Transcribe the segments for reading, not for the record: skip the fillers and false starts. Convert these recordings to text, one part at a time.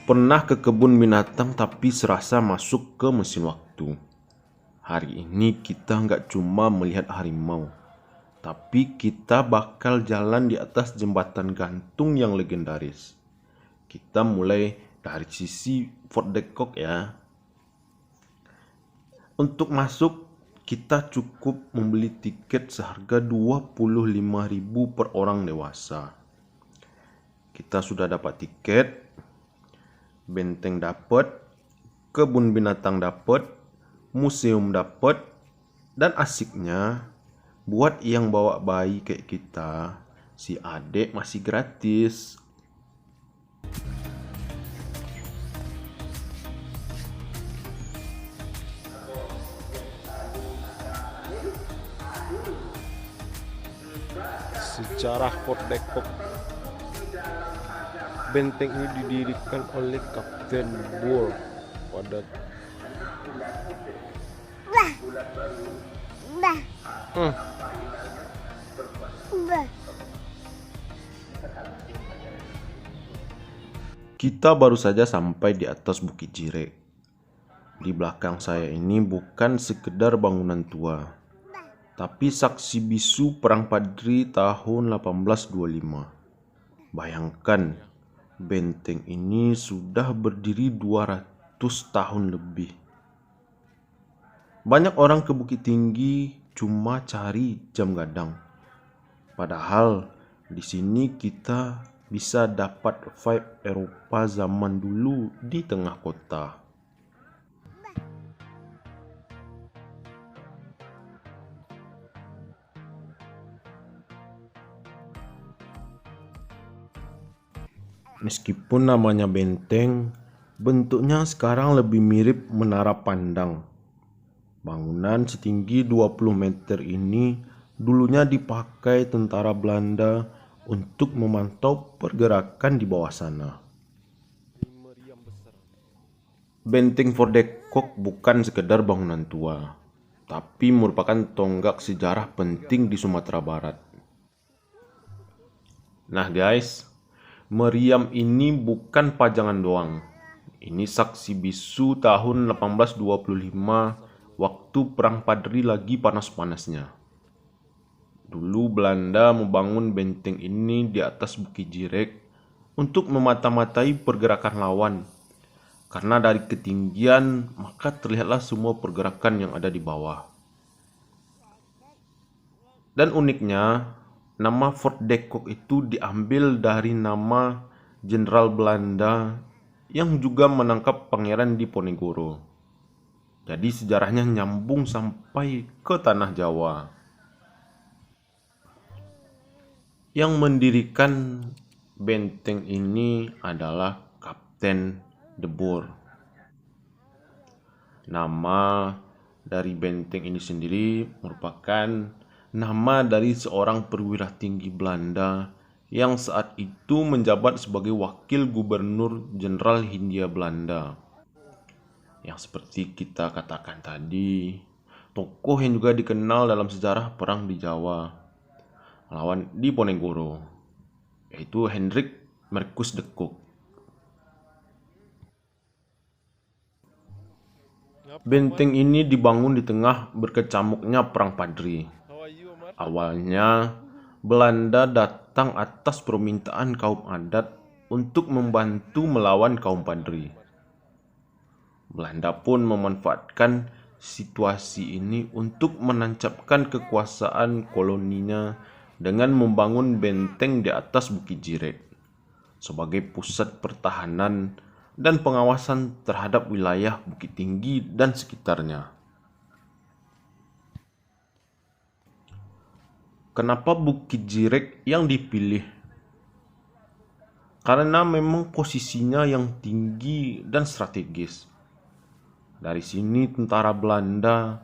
Pernah ke kebun binatang tapi serasa masuk ke mesin waktu. Hari ini kita nggak cuma melihat harimau, tapi kita bakal jalan di atas jembatan gantung yang legendaris. Kita mulai dari sisi Fort de Kock ya. Untuk masuk, kita cukup membeli tiket seharga 25.000 per orang dewasa. Kita sudah dapat tiket, benteng dapat, kebun binatang dapat, museum dapat, dan asiknya buat yang bawa bayi kayak kita, si adik masih gratis. Sejarah Fort de Kock. Benteng ini didirikan oleh Kapten Bull pada Kita baru saja sampai di atas Bukit Jirek. Di belakang saya ini bukan sekedar bangunan tua, tapi saksi bisu Perang Padri tahun 1825. Bayangkan, benteng ini sudah berdiri 200 tahun lebih. Banyak orang ke Bukit Tinggi cuma cari jam gadang. Padahal di sini kita bisa dapat vibe Eropa zaman dulu di tengah kota. Meskipun namanya benteng, bentuknya sekarang lebih mirip menara pandang. Bangunan setinggi 20 meter ini dulunya dipakai tentara Belanda untuk memantau pergerakan di bawah sana. Benteng Fort de Kock bukan sekedar bangunan tua, tapi merupakan tonggak sejarah penting di Sumatera Barat. Nah guys, meriam ini bukan pajangan doang. Ini saksi bisu tahun 1825 waktu Perang Padri lagi panas-panasnya. Dulu Belanda membangun benteng ini di atas Bukit Jirek untuk memata-matai pergerakan lawan. Karena dari ketinggian, maka terlihatlah semua pergerakan yang ada di bawah. Dan uniknya, nama Fort de Kock itu diambil dari nama Jenderal Belanda yang juga menangkap Pangeran Diponegoro. Jadi sejarahnya nyambung sampai ke tanah Jawa. Yang mendirikan benteng ini adalah Kapten de Boer. Nama dari benteng ini sendiri merupakan nama dari seorang perwira tinggi Belanda yang saat itu menjabat sebagai wakil gubernur Jenderal Hindia Belanda. Yang seperti kita katakan tadi, tokoh yang juga dikenal dalam sejarah perang di Jawa melawan Diponegoro, yaitu Hendrik Marcus de Kock. Benteng ini dibangun di tengah berkecamuknya Perang Padri. Awalnya, Belanda datang atas permintaan kaum adat untuk membantu melawan kaum Padri. Belanda pun memanfaatkan situasi ini untuk menancapkan kekuasaan koloninya dengan membangun benteng di atas Bukit Jirek sebagai pusat pertahanan dan pengawasan terhadap wilayah Bukit Tinggi dan sekitarnya. Kenapa Bukit Jirek yang dipilih? Karena memang posisinya yang tinggi dan strategis. Dari sini tentara Belanda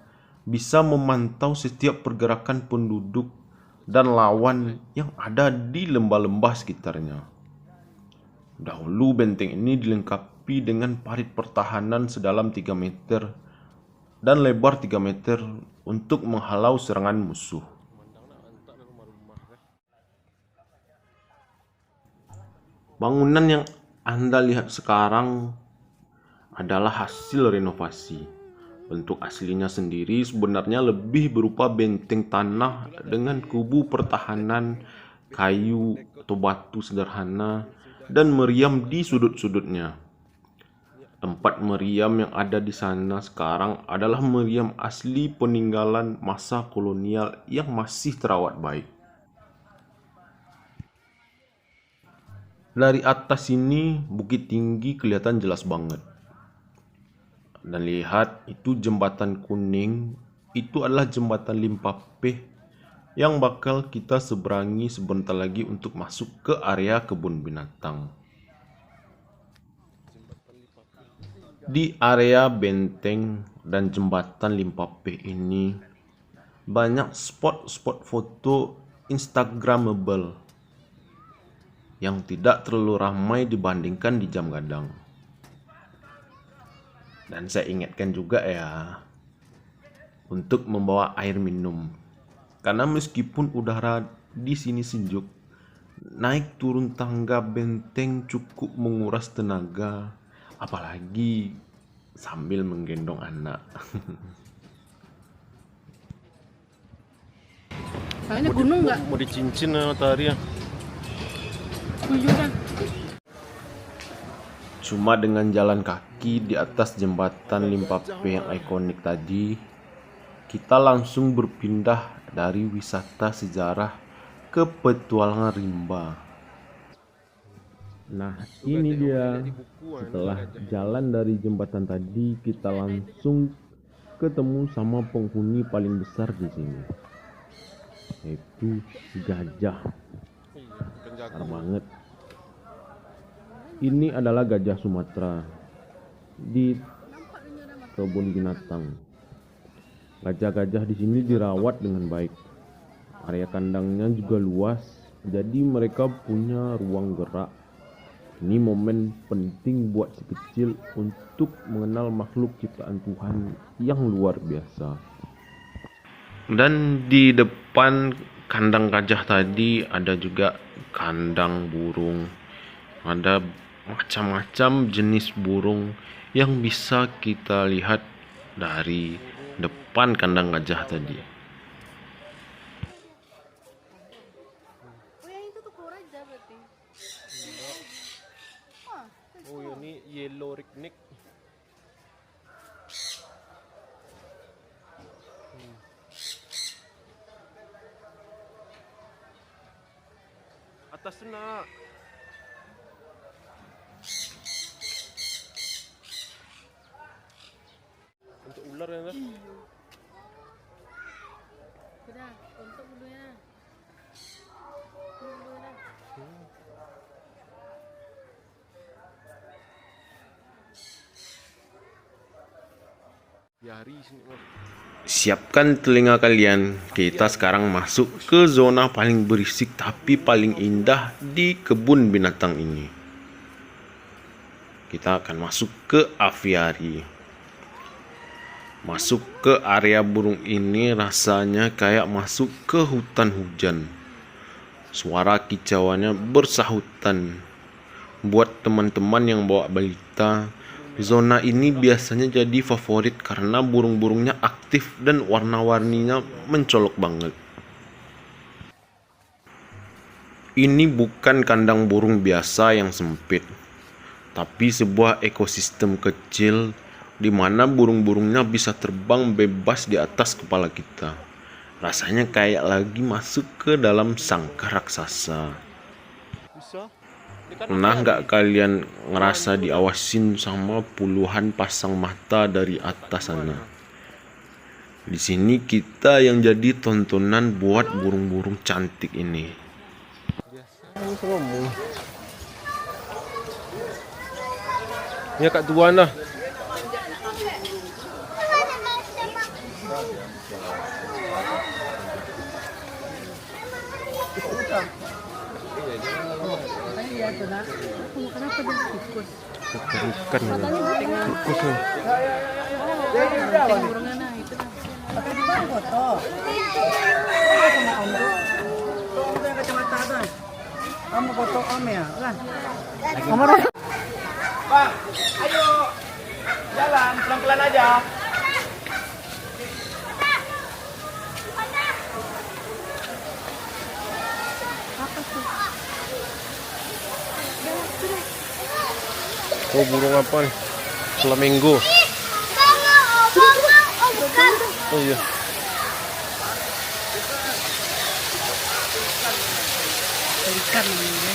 bisa memantau setiap pergerakan penduduk dan lawan yang ada di lembah-lembah sekitarnya. Dahulu benteng ini dilengkapi dengan parit pertahanan sedalam 3 meter dan lebar 3 meter untuk menghalau serangan musuh. Bangunan yang Anda lihat sekarang adalah hasil renovasi. Bentuk aslinya sendiri sebenarnya lebih berupa benteng tanah dengan kubu pertahanan kayu atau batu sederhana dan meriam di sudut-sudutnya. Tempat meriam yang ada di sana sekarang adalah meriam asli peninggalan masa kolonial yang masih terawat baik. Dari atas sini, Bukit Tinggi kelihatan jelas banget. Dan lihat, itu jembatan kuning, itu adalah jembatan Limpapeh yang bakal kita seberangi sebentar lagi untuk masuk ke area kebun binatang. Di area benteng dan jembatan Limpapeh ini, banyak spot-spot foto Instagramable yang tidak terlalu ramai dibandingkan di Jam Gadang. Dan saya ingatkan juga ya, untuk membawa air minum. Karena meskipun udara di sini sejuk, naik turun tangga benteng cukup menguras tenaga, apalagi sambil menggendong anak. Soalnya gunung nggak? Mau dicincin matahari ya? Tujuan. Cuma dengan jalan kaki di atas jembatan Limpapeh yang ikonik tadi, kita langsung berpindah dari wisata sejarah ke petualangan rimba. Nah, ini dia. Setelah jalan dari jembatan tadi, kita langsung ketemu sama penghuni paling besar di sini, yaitu gajah. Besar banget. Ini adalah gajah Sumatera di kebun binatang. Gajah-gajah di sini dirawat dengan baik. Area kandangnya juga luas, jadi mereka punya ruang gerak. Ini momen penting buat si kecil untuk mengenal makhluk ciptaan Tuhan yang luar biasa. Dan di depan kandang gajah tadi ada juga kandang burung. Ada macam-macam jenis burung yang bisa kita lihat dari depan kandang gajah tadi. Oh yang itu tuh Koraja berarti. Oh ini yellow ringneck. Atas nak. Untuk ular ya kan? Sudah, untuk dulu ya. Dulu dah. Siapkan telinga kalian, kita sekarang masuk ke zona paling berisik tapi paling indah di kebun binatang ini. Kita akan masuk ke aviari. Masuk ke area burung ini rasanya kayak masuk ke hutan hujan. Suara kicauannya bersahutan. Buat teman-teman yang bawa balita, zona ini biasanya jadi favorit karena burung-burungnya aktif dan warna-warninya mencolok banget. Ini bukan kandang burung biasa yang sempit, tapi sebuah ekosistem kecil di mana burung-burungnya bisa terbang bebas di atas kepala kita. Rasanya kayak lagi masuk ke dalam sangkar raksasa. Pernah nggak kalian ngerasa diawasin sama puluhan pasang mata dari atas sana? Di sini kita yang jadi tontonan buat burung-burung cantik ini. Ya Kak Tuan lah. Kenapa dia tikus? Ikan tikus nih. Burungnya nah itu dah. Kamu foto om ya, kan? Bang, ayo jalan pelan-pelan aja. Oh, burung apa nih? Flamingo. Oh iya. Ikan ini.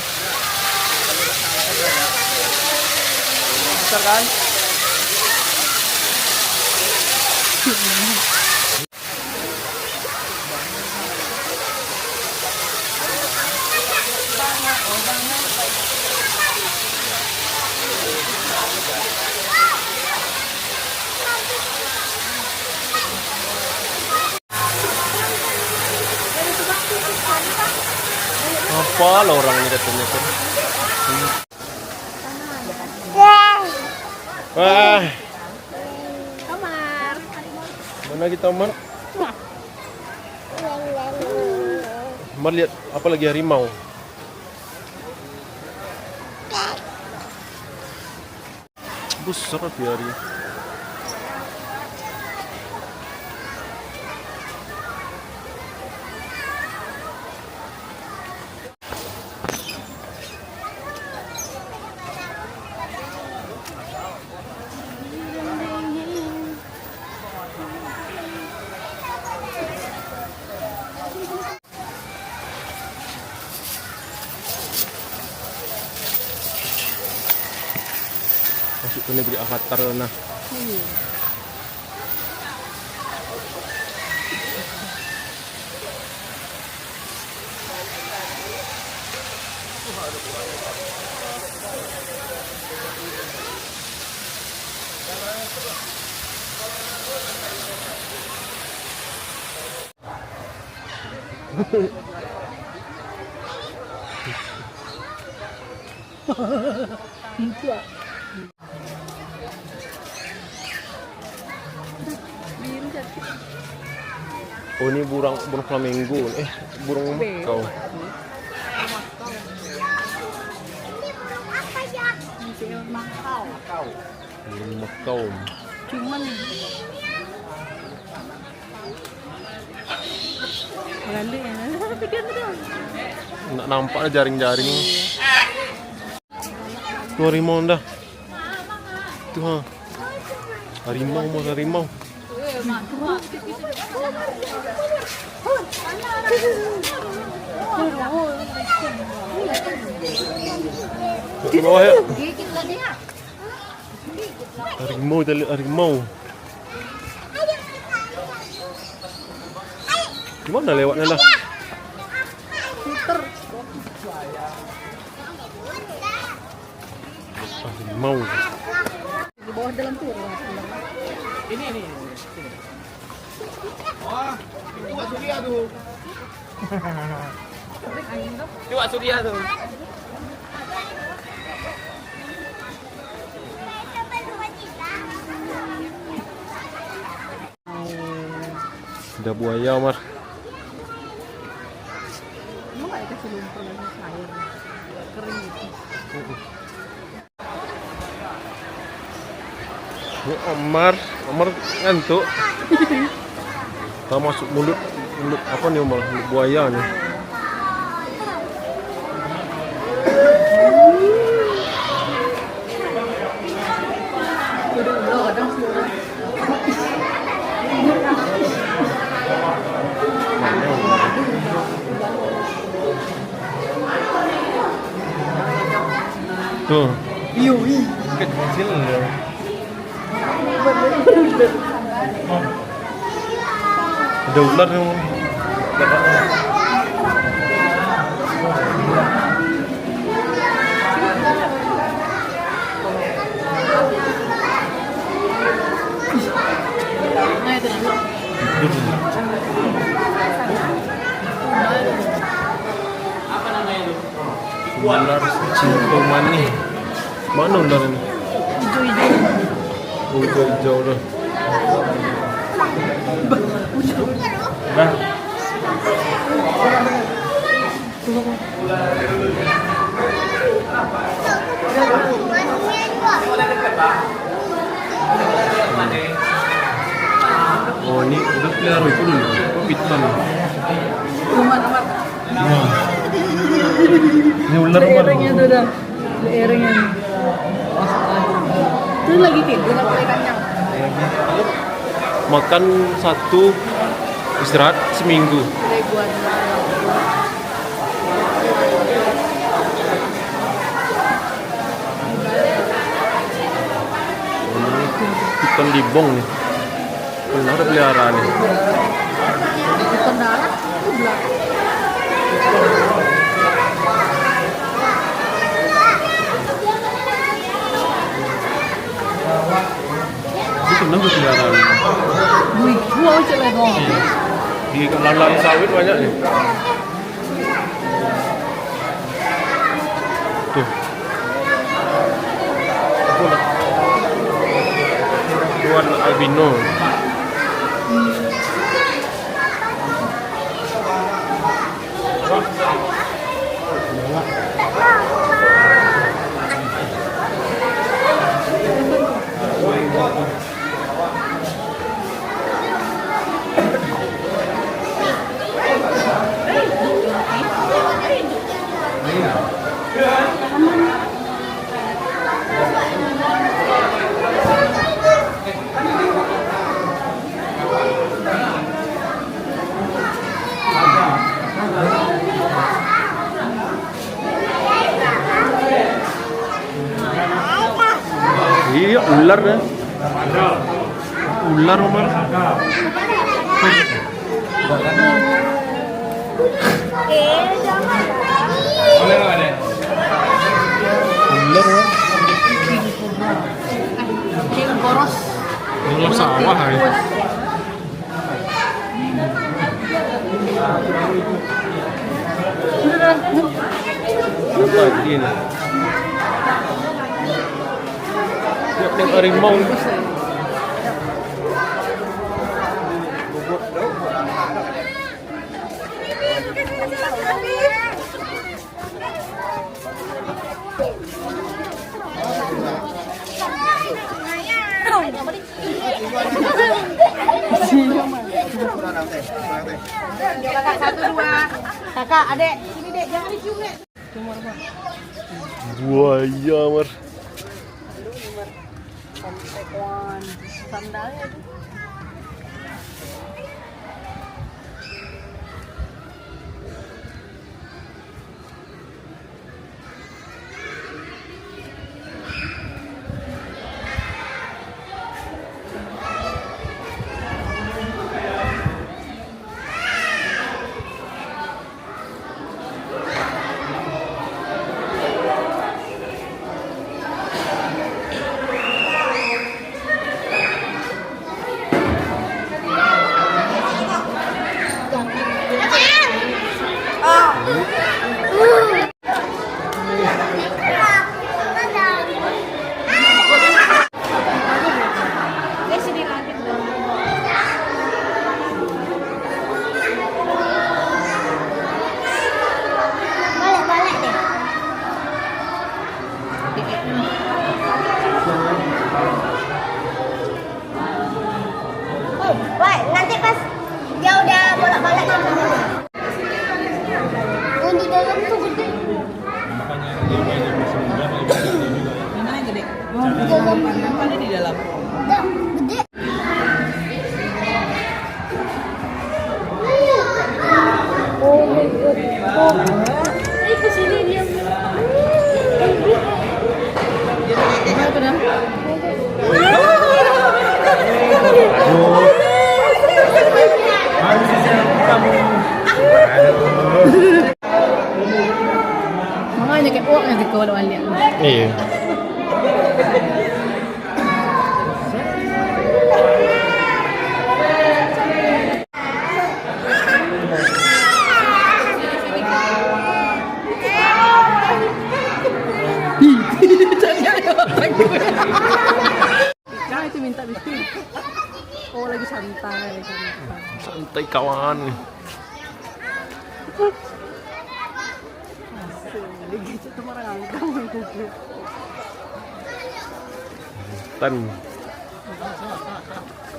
Besar kan? Apa lah orang ini katanya kan? Wah, Kamar. mana kita Mar? Mar lihat apa lagi harimau? Besar biari. Masuk ke negeri Avatar nah. Oh ini burung flamingo, burung makau. Burung makau. Cuman Belanda ya. Pikir betul. Nggak nampak ada jaring-jaring. Tuh harimau dah. Tuh ha. Harimau mau harimau. Ke bawah ya. Harimau, kita lihat harimau. Gimana lewatnya lah? Harimau. Di bawah dalam tuh. Ini. Coba Surya tuh. Coba Surya tuh. Ada buaya, Mar. Emang nggak dikasih lumpur lagi air kering gitu. Ini Omar ngantuk. Kita masuk mulut apa nih Omar? Mulut buaya nih. Tuh, kecil ya. Ada ular yang Nah itu dulu. ular cinta mani. Mana ular ini? Hijau-hijau. Oh, hijau dah. Nah, Oh, ini udah pelihara itu dulu. Kok pitman? Umat-umat. Wah. Ini ular apa? Leerengnya tuh dah. Leerengnya. Terus lagi tidur apa ikannya? Makan satu, istirahat seminggu. Leguan. Ikan dibong nih. Pernah ada peliharaan nih. Ikan darat itu belakang. Itu pernah gue peliharaan. Wih, gua celek dong. Di lahan sawit banyak nih. Tuh. Tuan albino. Iya, ular ya. Ular, Omar. Ular, Omar. King Koros. Ular sawah ya. Lagi nih. Siap yang harimau. Kakak 1, 2. Kakak, adek, sini dek, jangan dicium dek. Buaya, Mar. Sampai sandalnya tuh. Wah, nanti pas dia udah bolak-balik oh, di dalam tuh gede. Mana yang gede? Di dalam. Ada di dalam. Udah, gede. Oh my god. Oh. Ini kesini dia. Gimana tuh, Dam? Makanya kayak uang yang dikawal balik. Iya. Jangan itu minta biskuit. Oh lagi santai. Santai kawan. Hutan.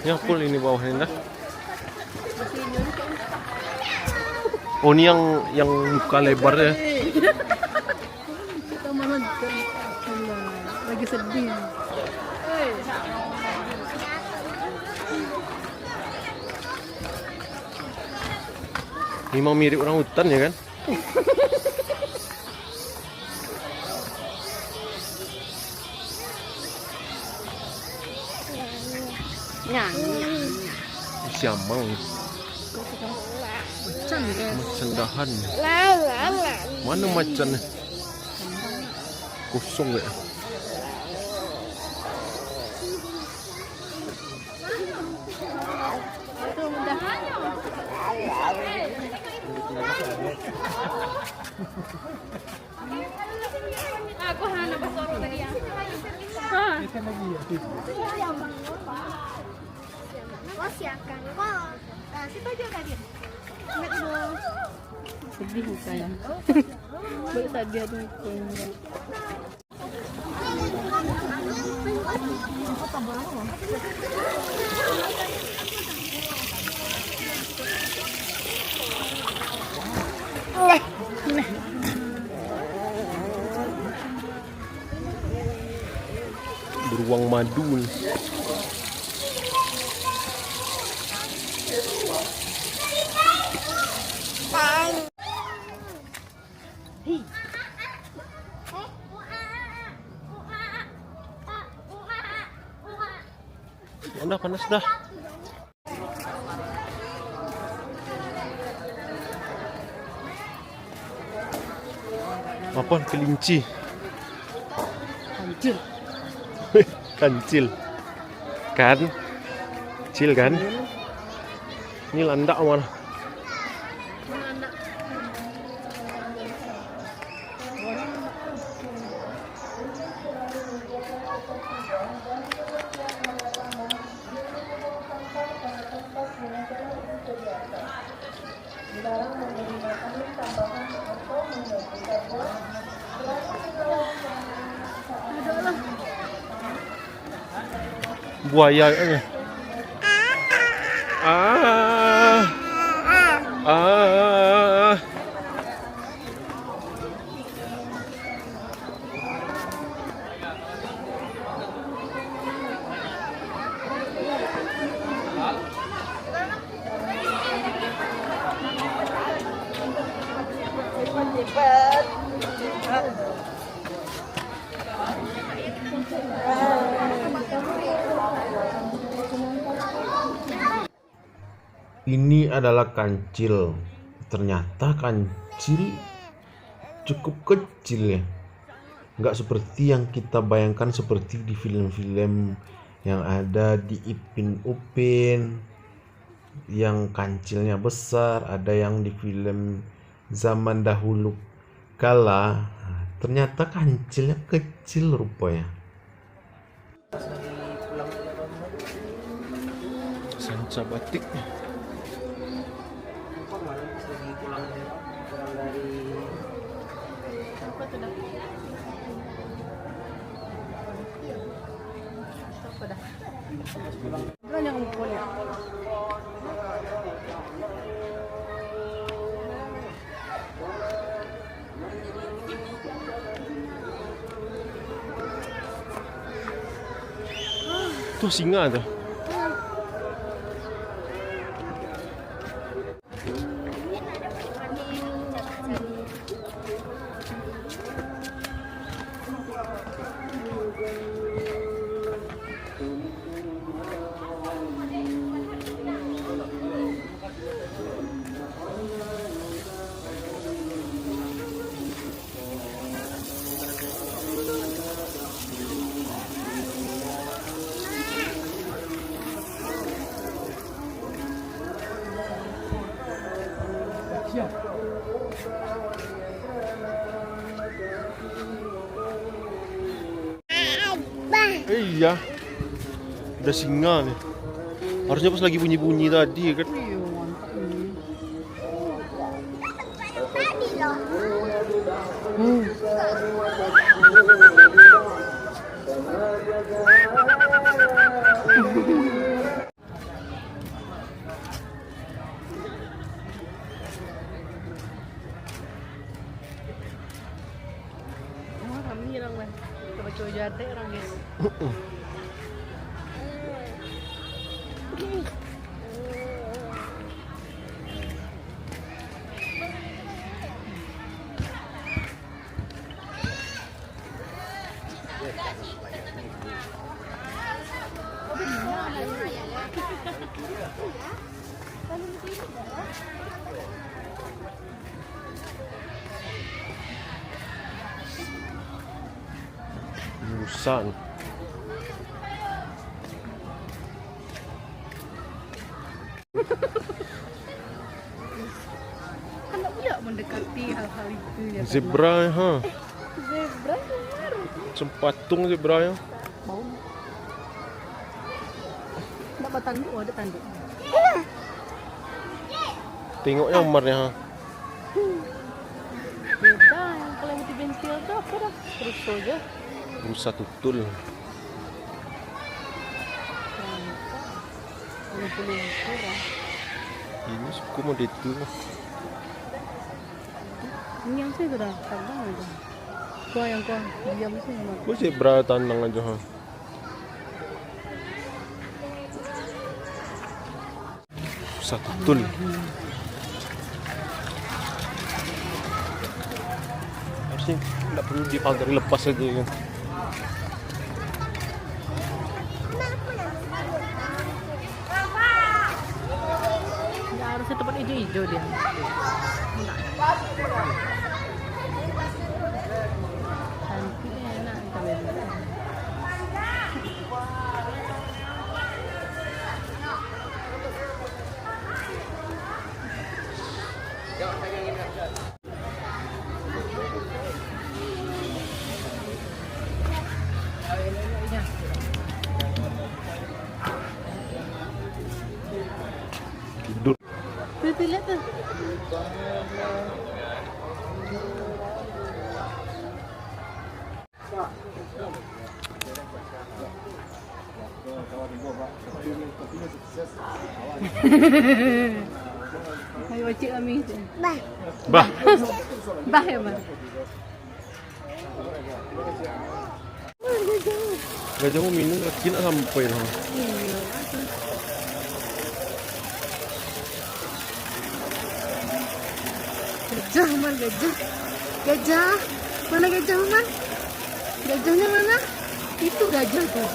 Ya full ini bawahnya dah. Oh ini yang muka lebar ya. Kita mana lagi sedih. Ini mau mirip orang hutan ya kan? Siamang. Macan dahan. Mana macannya? Kosong gak ya? Aku hana pasoro tadi ya. Siapkan kok. Nah, situ aja tadi. Lihat dulu. Sedih saya. Baru tadi ada Beruang madu nih. Udah panas dah. Apaan kelinci? hancur. Kancil. Kan? Kecil kan? Ini landak mana? Buaya kayaknya. Ini adalah kancil. Ternyata kancil cukup kecil ya. Nggak seperti yang kita bayangkan seperti di film-film yang ada di Ipin Upin yang kancilnya besar, ada yang di film zaman dahulu kala. Ternyata kancilnya kecil rupanya. Sanca batiknya. Tuh singa tuh. Iya, udah singa nih. Harusnya pas lagi bunyi-bunyi tadi kan. Tadi loh. Itu aja ada orang guys. Rusak nih. Anak muda mendekati hal-hal itu ya. Zebra ya, ha. Zebra baru. Sempatung zebra ya. Bau. Enggak bertanduk, ada tanduk. Tengoknya umarnya, ha. Beda yang kalau mati bentil tuh apa dah? Terus saja. Rusak tutul. Ini suku mau itu. Ini yang saya sudah tandang aja. Kau yang kau diam sih memang. Kok zebra tandang aja, ha. Rusak tutul. Harusnya nggak perlu dipagari, lepas aja kan. Ya harusnya tempat hijau-hijau dia. Cantiknya enak kita beli. Tidur. Tuh lihat tuh. Ayo cik kami. Bah, Bah ya bang. gajah mau minum kaki nak sampai lah. Gajah man gajah. Gajah. Mana gajah man? Gajahnya mana? Itu gajah tuh.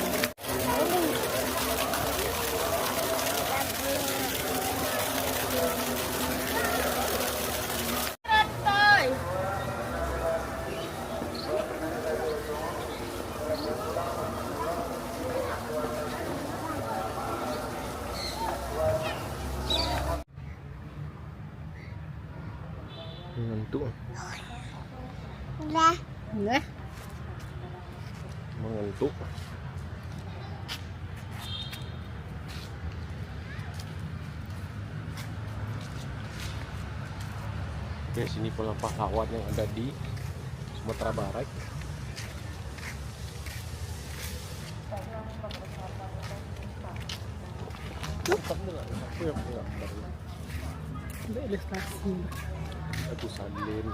Ngantuk. Nah. Mengantuk. Oke, sini Pulau Pahlawan yang ada di Sumatera Barat. Ilustrasi. Abu Salim,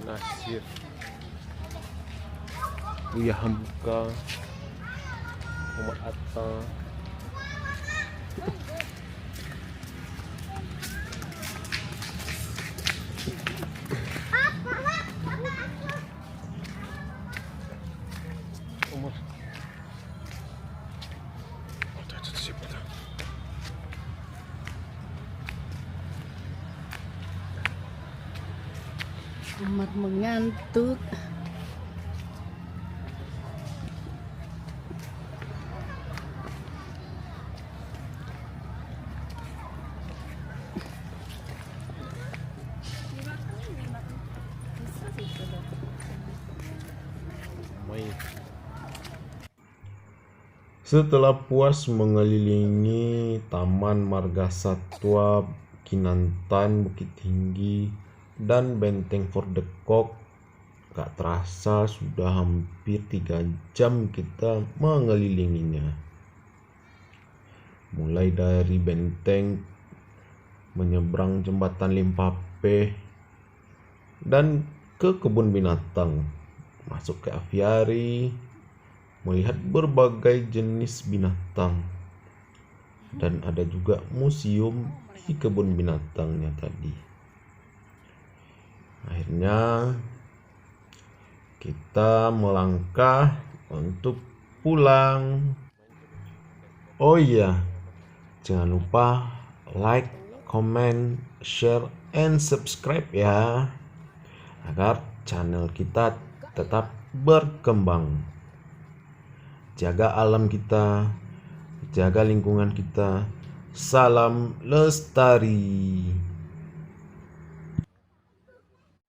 Nasir, Buya Hamka, Muhammad Atta. Umar. Amat mengantuk. Setelah puas mengelilingi Taman Marga Satwa Kinantan, Bukit Tinggi, dan Benteng Fort de Kock, gak terasa sudah hampir 3 jam kita mengelilinginya. Mulai dari benteng, menyeberang jembatan Limpape, dan ke kebun binatang, masuk ke aviari, melihat berbagai jenis binatang. Dan ada juga museum di kebun binatangnya tadi. Akhirnya kita melangkah untuk pulang. Oh iya, jangan lupa like, comment, share, and subscribe ya, agar channel kita tetap berkembang. Jaga alam kita, jaga lingkungan kita. Salam lestari.